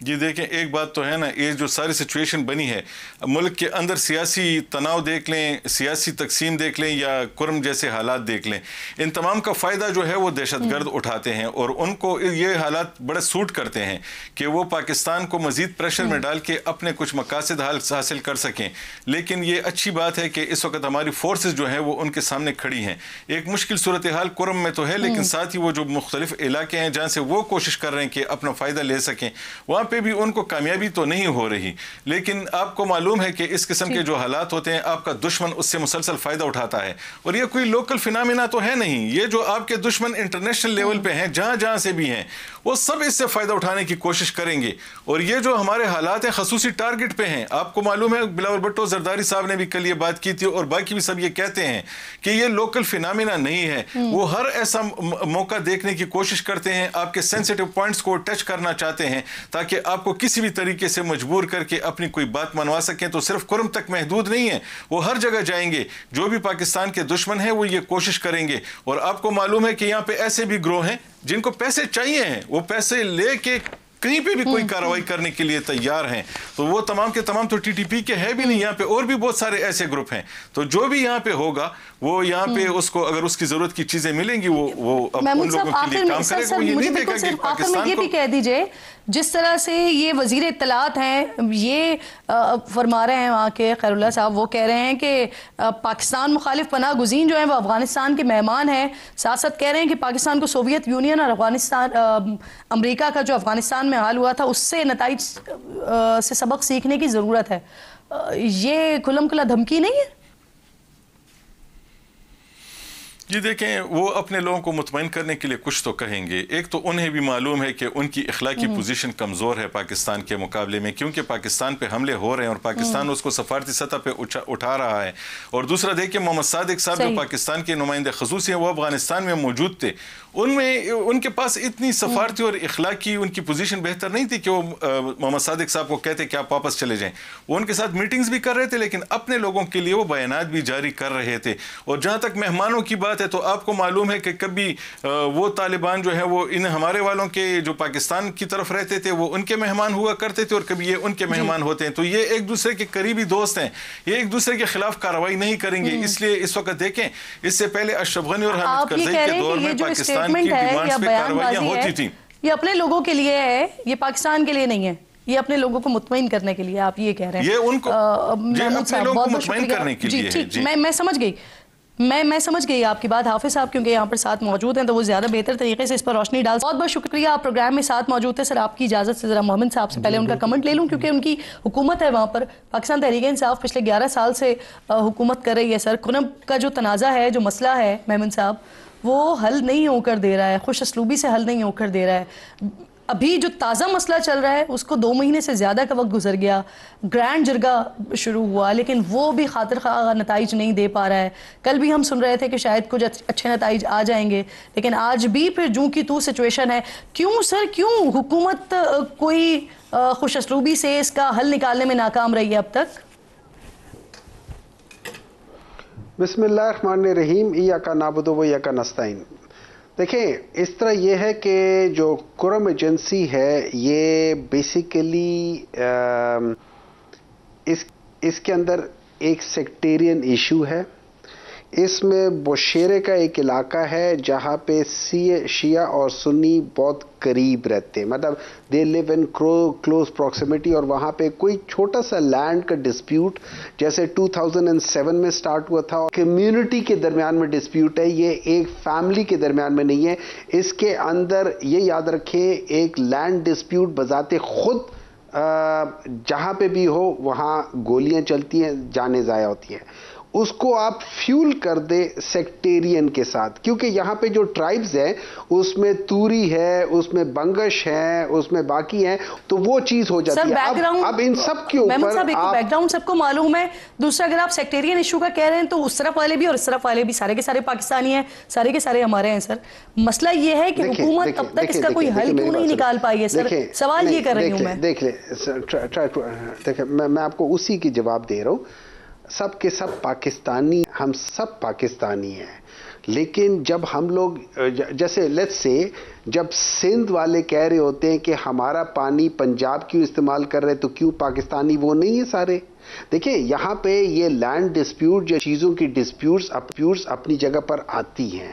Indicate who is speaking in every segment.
Speaker 1: جی دیکھیں، ایک بات تو ہے نا، یہ جو ساری سچویشن بنی ہے ملک کے اندر، سیاسی تناؤ دیکھ لیں، سیاسی تقسیم دیکھ لیں یا کرم جیسے حالات دیکھ لیں، ان تمام کا فائدہ جو ہے وہ دہشت گرد اٹھاتے ہیں، اور ان کو یہ حالات بڑے سوٹ کرتے ہیں کہ وہ پاکستان کو مزید پریشر میں ڈال کے اپنے کچھ مقاصد حاصل کر سکیں۔ لیکن یہ اچھی بات ہے کہ اس وقت ہماری فورسز جو ہیں وہ ان کے سامنے کھڑی ہیں۔ ایک مشکل صورتحال کرم میں تو ہے، لیکن ساتھ ہی وہ جو مختلف علاقے ہیں جہاں سے وہ کوشش کر رہے ہیں کہ اپنا فائدہ لے سکیں، وہاں پہ بھی ان کو کامیابی تو نہیں ہو رہی۔ لیکن آپ کو معلوم ہے کہ اس قسم کے جو حالات ہوتے ہیں، آپ کا دشمن اس سے مسلسل فائدہ اٹھاتا ہے، اور یہ کوئی لوکل فینامنا تو ہے نہیں، یہ جو آپ کے دشمن انٹرنیشنل لیول پہ ہیں، جہاں جہاں سے بھی ہیں، وہ سب اس سے فائدہ اٹھانے کی کوشش کریں گے۔ اور یہ جو ہمارے حالات ہیں خصوصی ٹارگٹ پہ ہیں، آپ کو معلوم ہے بلاول بھٹو زرداری صاحب نے بھی کل یہ بات کی تھی، اور باقی بھی سب یہ کہتے ہیں کہ یہ لوکل فینامنا نہیں ہے، وہ ہر ایسا موقع دیکھنے کی کوشش کرتے ہیں، آپ کے سینسیٹیو پوائنٹس کو ٹچ کرنا چاہتے ہیں تاکہ آپ کو کسی بھی طریقے سے مجبور کر کے اپنی کوئی بات منوا سکیں۔ تو صرف کرم تک محدود نہیں ہے، وہ ہر جگہ جائیں گے، جو بھی پاکستان کے دشمن ہیں وہ یہ کوشش کریں گے۔ اور آپ کو معلوم ہے کہ یہاں پہ ایسے بھی گروہ ہیں جن کو پیسے چاہیے ہیں، وہ پیسے لے کے کہیں پہ بھی کوئی کارروائی کرنے کے لیے تیار ہیں۔ تو وہ تمام کے تمام تو ٹی ٹی پی کے ہے بھی نہیں، یہاں پہ اور بھی بہت سارے ایسے گروپ ہیں۔ تو جو بھی یہاں پہ ہوگا وہ یہاں پہ اس کو اگر اس کی ضرورت کی چیزیں ملیں گی وہ ان لوگوں کے لیے کام کرے گا۔ وہ یہ نہیں دیکھا کہ پاکستان کو،
Speaker 2: کہہ دیجئے جس طرح سے یہ وزیر اطلاعات ہیں یہ فرما رہے ہیں وہاں کے خیر اللہ صاحب، وہ کہہ رہے ہیں کہ پاکستان مخالف پناہ گزین جو ہیں وہ افغانستان کے مہمان ہیں، ساتھ ساتھ کہہ رہے ہیں کہ پاکستان کو سوویت یونین اور افغانستان امریکہ کا جو افغانستان میں حال ہوا تھا اس سے نتائج سے سبق سیکھنے کی ضرورت ہے۔ یہ کھلم کھلا دھمکی نہیں ہے؟
Speaker 1: جی دیکھیں، وہ اپنے لوگوں کو مطمئن کرنے کے لیے کچھ تو کہیں گے۔ ایک تو انہیں بھی معلوم ہے کہ ان کی اخلاقی پوزیشن کمزور ہے پاکستان کے مقابلے میں، کیونکہ پاکستان پہ حملے ہو رہے ہیں اور پاکستان اس کو سفارتی سطح پہ اٹھا رہا ہے۔ اور دوسرا دیکھیں، محمد صادق صاحب جو پاکستان کے نمائندے خصوصی ہیں، وہ افغانستان میں موجود تھے، ان کے پاس اتنی سفارتی اور اخلاقی ان کی پوزیشن بہتر نہیں تھی کہ وہ محمد صادق صاحب کو کہتے کہ آپ واپس چلے جائیں۔ وہ ان کے ساتھ میٹنگز بھی کر رہے تھے، لیکن اپنے لوگوں کے لیے وہ بیانات بھی جاری کر رہے تھے۔ اور جہاں تک مہمانوں کی بات ہے تو آپ کو معلوم ہے کہ کبھی وہ طالبان جو ہے وہ ان ہمارے والوں کے جو پاکستان کی طرف رہتے تھے وہ ان کے مہمان ہوا کرتے تھے، اور کبھی یہ ان کے مہمان ہوتے ہیں۔ تو یہ ایک دوسرے کے قریبی دوست ہیں، یہ ایک دوسرے کے خلاف کارروائی نہیں کریں گے۔ اس لیے اس وقت دیکھیں، اس سے پہلے اشرف غنی اور حامد کرزئی کے دور میں پاکستان کی ڈیمانڈز پہ کارروائیاں ہوتی تھیں۔
Speaker 2: یہ اپنے لوگوں کے لیے ہے، یہ پاکستان کے لیے نہیں ہے، یہ اپنے لوگوں کو مطمئن کرنے کے لیے آپ یہ کہہ رہے ہیں۔
Speaker 1: یہ ان کو اپنے لوگوں کو مطمئن کرنے کے لیے ہے۔
Speaker 2: جی میں سمجھ گئی، میں سمجھ گئی آپ کی بات۔ حافظ صاحب کیونکہ یہاں پر ساتھ موجود ہیں تو وہ زیادہ بہتر طریقے سے اس پر روشنی ڈال۔ بہت بہت شکریہ، آپ پروگرام میں ساتھ موجود تھے۔ سر آپ کی اجازت سے ذرا محمد صاحب سے پہلے ان کا کمنٹ لے لوں، کیونکہ ان کی حکومت ہے وہاں پر، پاکستان تحریک انصاف پچھلے 11 سال سے حکومت کر رہی ہے۔ سر کرم کا جو تنازع ہے، جو مسئلہ ہے محمد صاحب، وہ حل نہیں ہو کر دے رہا ہے، خوش اسلوبی سے حل نہیں ہو کر دے رہا ہے۔ ابھی جو تازہ مسئلہ چل رہا ہے اس کو 2 مہینے سے زیادہ کا وقت گزر گیا، گرینڈ جرگہ شروع ہوا، لیکن وہ بھی خاطر خواہ نتائج نہیں دے پا رہا ہے۔ کل بھی ہم سن رہے تھے کہ شاید کچھ اچھے نتائج آ جائیں گے، لیکن آج بھی پھر جوں کی تو سچویشن ہے۔ کیوں سر، کیوں حکومت کوئی خوش اسلوبی سے اس کا حل نکالنے میں ناکام رہی ہے اب تک؟
Speaker 3: بسم اللہ الرحمن الرحیم، ایاک نعبد و ایاک نستعین۔ دیکھیں، اس طرح یہ ہے کہ جو کرم ایجنسی ہے یہ بیسیکلی اس کے اندر ایک سیکٹیرین ایشو ہے۔ اس میں بوشیرے کا ایک علاقہ ہے جہاں پہ شیعہ اور سنی بہت قریب رہتے ہیں، مطلب دے لیو ان کلوز پروکسیمیٹی، اور وہاں پہ کوئی چھوٹا سا لینڈ کا ڈسپیوٹ جیسے 2007 میں سٹارٹ ہوا تھا، کمیونٹی کے درمیان میں ڈسپیوٹ ہے، یہ ایک فیملی کے درمیان میں نہیں ہے۔ اس کے اندر یہ یاد رکھیں، ایک لینڈ ڈسپیوٹ بذات خود جہاں پہ بھی ہو وہاں گولیاں چلتی ہیں، جانیں ضائع ہوتی ہیں۔ اس کو آپ فیول کر دے سیکٹیرین کے ساتھ، کیونکہ یہاں پہ جو ٹرائبز ہیں اس میں توری ہے، اس میں بنگش ہے، اس میں باقی ہیں، تو وہ چیز ہو جاتی ہے۔ اب ان سب کے اوپر
Speaker 2: محمد صاحب ایک بیک گراؤنڈ سب کو معلوم ہے، دوسرا اگر آپ سیکٹیرین ایشو کا کہہ رہے ہیں تو اس طرف والے بھی اور اس طرف والے بھی سارے کے سارے پاکستانی ہیں، سارے کے سارے ہمارے ہیں۔ سر مسئلہ یہ ہے کہ حکومت اب تک اس کا کوئی حل کیوں نہیں نکال پائی ہے؟ سر سوال یہ کر رہی ہوں میں۔
Speaker 3: دیکھ لیں، میں آپ کو اسی کی جواب دے رہا ہوں۔ سب کے سب پاکستانی، ہم سب پاکستانی ہیں، لیکن جب ہم لوگ جیسے لیٹس سے جب سندھ والے کہہ رہے ہوتے ہیں کہ ہمارا پانی پنجاب کیوں استعمال کر رہے تو کیوں پاکستانی وہ نہیں ہے سارے؟ دیکھیں یہاں پہ یہ لینڈ ڈسپیوٹ جو چیزوں کی ڈسپیوٹس اپنی جگہ پر آتی ہیں.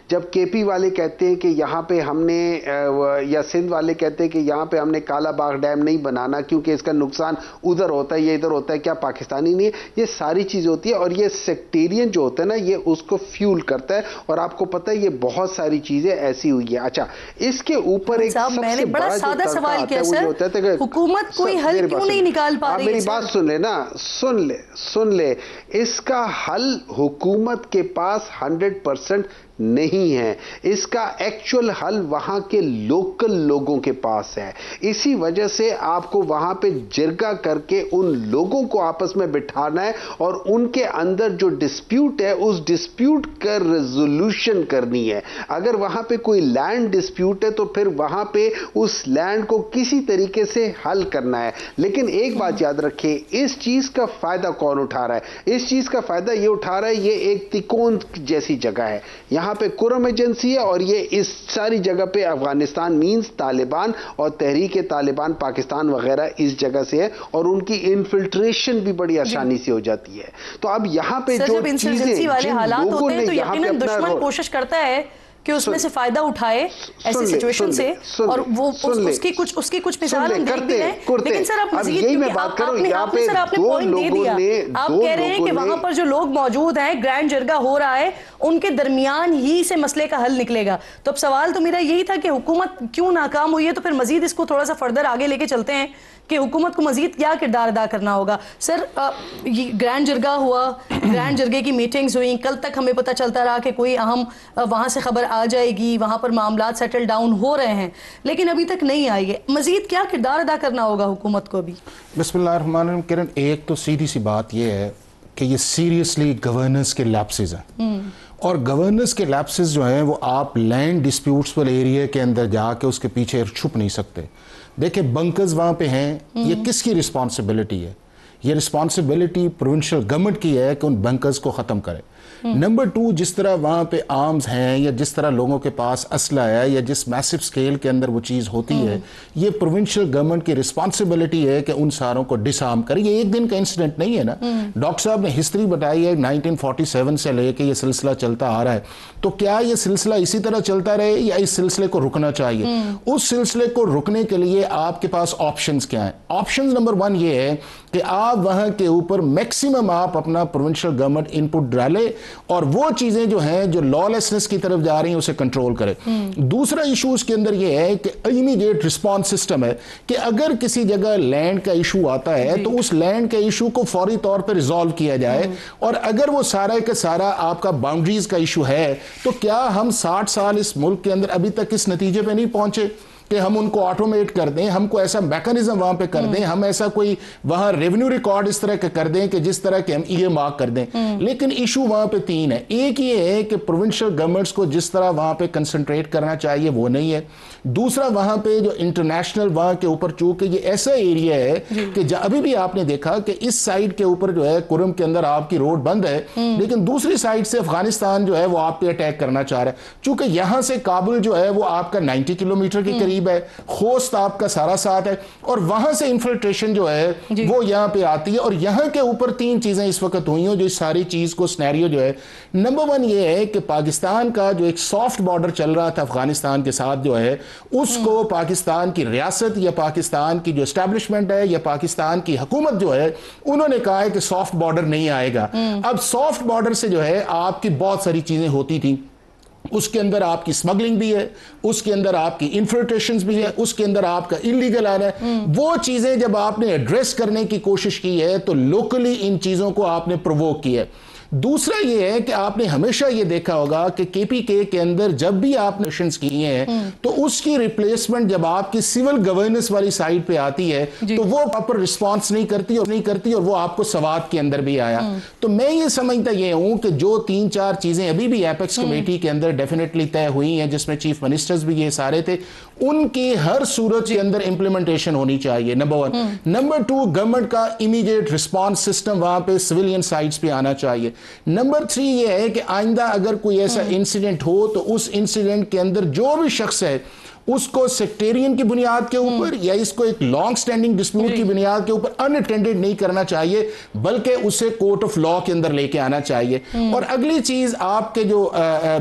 Speaker 3: جب کے پی والے کہتے ہیں کہ یہاں پہ ہم نے یا سندھ والے کہتے ہیں کہ یہاں پہ ہم نے کالا باغ ڈیم نہیں بنانا کیونکہ اس کا نقصان ادھر ہوتا ہے یا ادھر ہوتا ہے، کیا پاکستانی نہیں ہے؟ یہ ساری چیز ہوتی ہے اور یہ سیکٹیرین جو ہوتا ہے نا یہ اس کو فیول کرتا ہے. اور آپ کو پتہ ہے یہ بہت ساری چیزیں ایسی ہوئی ہیں. اچھا اس کے اوپر ایک سب
Speaker 2: میں نے بڑا سادہ سوال کیا سر، حکومت کوئی حل کیوں نہیں نکال پا رہی ہے؟
Speaker 3: میری بات سن لے نا، سن لے اس کا حل حکومت کے پاس 100% نہیں ہے. اس کا ایکچوئل حل وہاں کے لوکل لوگوں کے پاس ہے. اسی وجہ سے آپ کو وہاں پہ جرگہ کر کے ان لوگوں کو آپس میں بٹھانا ہے اور ان کے اندر جو ڈسپیوٹ ہے اس ڈسپیوٹ کا ریزولوشن کرنی ہے. اگر وہاں پہ کوئی لینڈ ڈسپیوٹ ہے تو پھر وہاں پہ اس لینڈ کو کسی طریقے سے حل کرنا ہے. لیکن ایک بات یاد رکھیں، اس چیز کا فائدہ کون اٹھا رہا ہے؟ اس چیز کا فائدہ یہ اٹھا رہا ہے، یہ ایک تکون جیسی جگہ ہے، یہاں پہ کرم ایجنسی ہے اور یہ اس ساری جگہ پہ افغانستان مینز طالبان اور تحریک طالبان پاکستان وغیرہ اس جگہ سے ہے اور ان کی انفلٹریشن بھی بڑی آسانی سے ہو جاتی ہے. تو اب یہاں پہ جو چیزیں
Speaker 2: والے حالات ہوتے ہیں تو یقیناً دشمن کوشش کرتا ہے کہ اس میں سے فائدہ اٹھائے ایسی سچویشن سے، اور وہ اس کی کچھ مثال ہم دیکھ بھی رہے ہیں. لیکن سر آپ مزید سر آپ نے پوائنٹ دے دیا، آپ کہہ رہے ہیں کہ وہاں پر جو لوگ موجود ہیں، گرینڈ جرگہ ہو رہا ہے، ان کے درمیان ہی سے مسئلے کا حل نکلے گا. تو اب سوال تو میرا یہی تھا کہ حکومت کیوں ناکام ہوئی ہے، تو پھر مزید اس کو تھوڑا سا فردر آگے لے کے چلتے ہیں کہ حکومت کو مزید کیا کردار ادا کرنا ہوگا. سر گرینڈ جرگہ ہوا، گرینڈ جرگے کی میٹنگز ہوئیں، کل تک ہمیں پتہ چلتا رہا کہ کوئی اہم وہاں سے خبر آ جائے گی، وہاں پر معاملات سیٹل ڈاؤن ہو رہے ہیں، لیکن ابھی تک نہیں آئی ہے. مزید کیا کردار ادا کرنا ہوگا حکومت کو بھی؟
Speaker 4: بسم اللہ الرحمن الرحیم. کرن ایک تو سیدھی سی بات یہ ہے کہ یہ سیریسلی گورننس کے لیپسز ہیں، اور گورننس کے لیپسز جو ہیں وہ آپ لینڈ ڈسپیوٹس والے ایریا کے اندر جا کے اس کے پیچھے چھپ نہیں سکتے. دیکھیں بنکرز وہاں پہ ہیں، یہ کس کی رسپانسبلٹی ہے؟ یہ رسپانسبلٹی پروونشل گورنمنٹ کی ہے کہ ان بنکرز کو ختم کرے. نمبر 2، جس طرح وہاں پہ آرمز ہیں یا جس طرح لوگوں کے پاس اسلحہ ہے یا جس میسو سکیل کے اندر وہ چیز ہوتی ہے، یہ پروونشل گورنمنٹ کی رسپانسبلٹی ہے کہ ان ساروں کو ڈس آرم کرے. یہ ایک دن کا انسیڈنٹ نہیں ہے نا. ڈاکٹر صاحب نے ہسٹری بتائی ہے 1947 سے لے کے یہ سلسلہ چلتا آ رہا ہے. تو کیا یہ سلسلہ اسی طرح چلتا رہے یا اس سلسلے کو رکنا چاہیے؟ اس سلسلے کو رکنے کے لیے آپ کے پاس آپشنز کیا ہیں؟ آپشنز نمبر 1 یہ ہے کہ آپ وہاں کے اوپر میکسیمم آپ اپنا پروونشل گورنمنٹ انپٹ ڈالے اور وہ چیزیں جو ہیں جو لا لیسنس کی طرف جا رہی ہیں اسے کنٹرول کرے. دوسرا ایشو اس کے اندر یہ ہے کہ امیڈیٹ رسپانس سسٹم ہے کہ اگر کسی جگہ لینڈ کا ایشو آتا ہے تو اس لینڈ کے ایشو کو فوری طور پہ ریزالو کیا جائے. اور اگر وہ سارا کا سارا آپ کا باؤنڈریز کا ایشو ہے تو کیا ہم 60 سال اس ملک کے اندر ابھی تک اس نتیجے پہ نہیں پہنچے کہ ہم ان کو آٹومیٹ کر دیں، ہم کو ایسا میکانزم وہاں پہ کر دیں، ہم ایسا کوئی وہاں ریونیو ریکارڈ اس طرح کا کر دیں کہ جس طرح کہ ہم یہ مارک کر دیں. لیکن ایشو وہاں پہ 3 ہے. ایک یہ ہے کہ پروونشل گورنمنٹس کو جس طرح وہاں پہ کنسنٹریٹ کرنا چاہیے وہ نہیں ہے. دوسرا وہاں پہ جو انٹرنیشنل وہاں کے اوپر چونکہ یہ ایسا ایریا ہے کہ ابھی بھی آپ نے دیکھا کہ اس سائڈ کے اوپر جو ہے کرم کے اندر آپ کی روڈ بند ہے، لیکن دوسری سائڈ سے افغانستان جو ہے وہ آپ پہ اٹیک کرنا چاہ رہا ہے. چونکہ یہاں سے کابل جو ہے وہ آپ کا 90 کلومیٹر کے قریب ہے، خوست آپ کا سارا ساتھ ہے، اور وہاں سے انفلٹریشن جو ہے وہ یہاں پہ آتی ہے. اور یہاں کے اوپر 3 چیزیں اس وقت ہوئی ہیں جو اس ساری چیز کو سنیریو جو ہے. نمبر 1 یہ ہے کہ پاکستان کا جو ایک سافٹ بارڈر چل رہا تھا افغانستان کے ساتھ جو ہے اس کو پاکستان کی ریاست یا پاکستان کی جو اسٹیبلشمنٹ ہے یا پاکستان کی حکومت جو ہے انہوں نے کہا ہے کہ سافٹ بارڈر نہیں آئے گا. اب سافٹ بارڈر سے جو ہے آپ کی بہت ساری چیزیں ہوتی تھیں، اس کے اندر آپ کی سمگلنگ بھی ہے، اس کے اندر آپ کی انفلٹریشنز بھی ہے، اس کے اندر آپ کا انلیگل آ رہا ہے. وہ چیزیں جب آپ نے ایڈریس کرنے کی کوشش کی ہے تو لوکلی ان چیزوں کو آپ نے پرووک کیا ہے. دوسرا یہ ہے کہ آپ نے ہمیشہ یہ دیکھا ہوگا کہ کے پی کے اندر جب بھی آپ نے ایکشنز کیے ہیں تو اس کی ریپلیسمنٹ جب آپ کی سول گورننس والی سائڈ پہ آتی ہے تو وہ پراپر رسپانس نہیں کرتی اور وہ آپ کو سواد کے اندر بھی آیا. تو میں یہ سمجھتا یہ ہوں کہ جو 3-4 چیزیں ابھی بھی ایپیکس کمیٹی کے اندر ڈیفینیٹلی طے ہوئی ہیں جس میں چیف منسٹرز بھی یہ سارے تھے، ان کی ہر صورت کے اندر امپلیمنٹیشن ہونی چاہیے. نمبر 1. نمبر 2، گورنمنٹ کا امیڈیٹ رسپانس سسٹم وہاں پہ سویلین سائٹس پہ آنا چاہیے. نمبر 3 یہ ہے کہ آئندہ اگر کوئی ایسا انسیڈنٹ ہو تو اس انسیڈنٹ کے اندر جو بھی شخص ہے اس کو سیکٹیرین کی بنیاد کے اوپر یا اس کو ایک لانگ سٹینڈنگ ڈسپیوٹ کی بنیاد کے اوپر ان اٹینڈڈ نہیں کرنا چاہیے، بلکہ اسے کورٹ آف لا کے اندر لے کے آنا چاہیے۔ اور اگلی چیز، آپ کے جو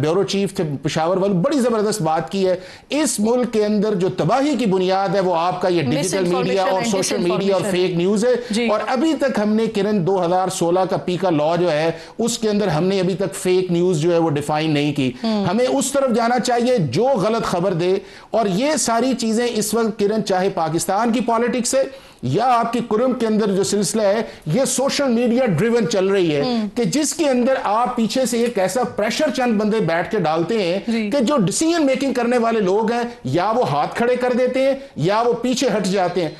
Speaker 4: بیورو چیف تھے پشاور والے، بڑی زبردست بات کی ہے، اس ملک کے اندر جو تباہی کی بنیاد ہے وہ آپ کا یہ ڈیجیٹل میڈیا اور سوشل میڈیا اور فیک نیوز ہے۔ اور ابھی تک ہم نے کرن 2016 کا پیکا لا جو ہے اس کے اندر ہم نے ابھی تک فیک نیوز جو ہے وہ ڈیفائن نہیں کی۔ ہمیں اس طرف جانا چاہیے جو غلط خبر دے، اور یہ ساری چیزیں اس وقت کرن چاہے پاکستان کی پالیٹکس ہے یا آپ کی کرم کے اندر جو سلسلہ ہے، یہ سوشل میڈیا ڈریون چل رہی ہے کہ جس کے اندر آپ پیچھے سے ایک ایسا پریشر چند بندے بیٹھ کے ڈالتے ہیں کہ جو ڈیسیژن میکنگ کرنے والے لوگ ہیں یا وہ ہاتھ کھڑے کر دیتے ہیں یا وہ پیچھے ہٹ جاتے ہیں۔